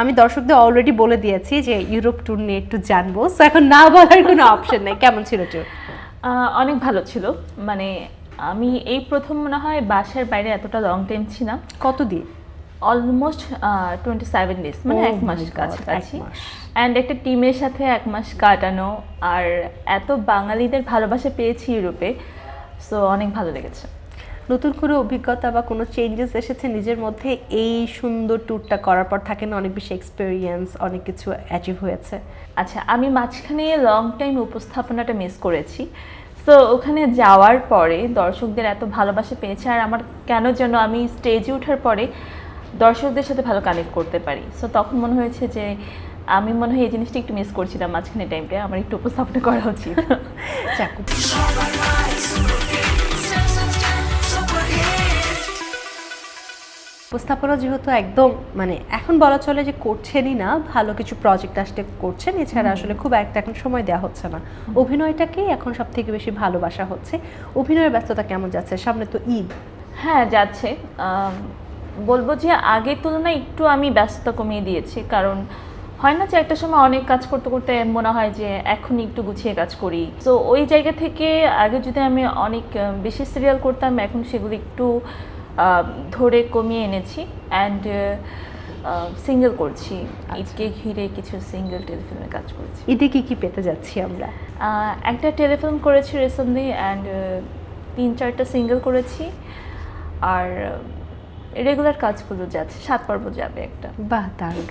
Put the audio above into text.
আমি দর্শকদের অলরেডি বলে দিয়েছি যে ইউরোপ ট্যুর নিয়ে একটু জানবো, সো এখন না বলার কোনো অপশন নেই। কেমন ছিল ট্যুর? অনেক ভালো ছিল। মানে আমি এই প্রথম মনে হয় বাসার বাইরে এতটা লং টাইম ছিলাম। কতদিন? অলমোস্ট 27 ডেজ, মানে Oh এক মাস my God, কাছাকাছি। এক মাস। অ্যান্ড একটা টিমের সাথে এক মাস কাটানো, আর এত বাঙালিদের ভালোবাসা পেয়েছি ইউরোপে, সো অনেক ভালো লেগেছে। নতুন করে অভিজ্ঞতা বা কোনো চেঞ্জেস এসেছে নিজের মধ্যে এই সুন্দর ট্যুরটা করার পর? থাকে না অনেক বেশি এক্সপেরিয়েন্স, অনেক কিছু অ্যাচিভ হয়েছে। আচ্ছা, আমি মাঝখানে লং টাইম উপস্থাপনাটা মিস করেছি। তো ওখানে যাওয়ার পরে দর্শকদের এত ভালোবাসা পেয়েছে, আর আমার কেন যেন আমি স্টেজে ওঠার পরে দর্শকদের সাথে ভালো কানেক্ট করতে পারি। সো তখন মনে হয়েছে যে আমি মনে হয় এই জিনিসটা একটু মিস করছিলাম মাঝখানে টাইমটা, আমার একটু উপস্থাপনা করা উচিত। যাক, উপস্থাপনা যেহেতু একদম মানে এখন বলা চলে যে করছেনই না, ভালো কিছু প্রজেক্ট আসলে করছেন, এছাড়া আসলে খুব একটা এখন সময় দেওয়া হচ্ছে না। অভিনয়টাকেই এখন সব থেকে বেশি ভালোবাসা হচ্ছে। অভিনয়ের ব্যস্ততা কেমন যাচ্ছে? সামনে তো ঈদ। হ্যাঁ, যাচ্ছে। বলবো যে আগের তুলনায় একটু আমি ব্যস্ততা কমিয়ে দিয়েছি, কারণ হয় না যে একটা সময় অনেক কাজ করতে করতে মনে হয় যে এখন একটু গুছিয়ে কাজ করি। তো ওই জায়গা থেকে আগে যদি আমি অনেক বেশি সিরিয়াল করতাম, এখন সেগুলো একটু ধরে কমিয়ে এনেছি। অ্যান্ড সিঙ্গেল করছি, ঈদকে ঘিরে কিছু সিঙ্গেল টেলিফিল্মে কাজ করছি। ঈদে কি কি পেতে যাচ্ছি আমরা? একটা টেলিফিল্ম করেছি রিসেন্টলি, অ্যান্ড 3-4টা সিঙ্গেল করেছি। আর রেগুলার কাজগুলো যাচ্ছে, 7 পর্ব যাবে একটা। বাহ, দারুণ।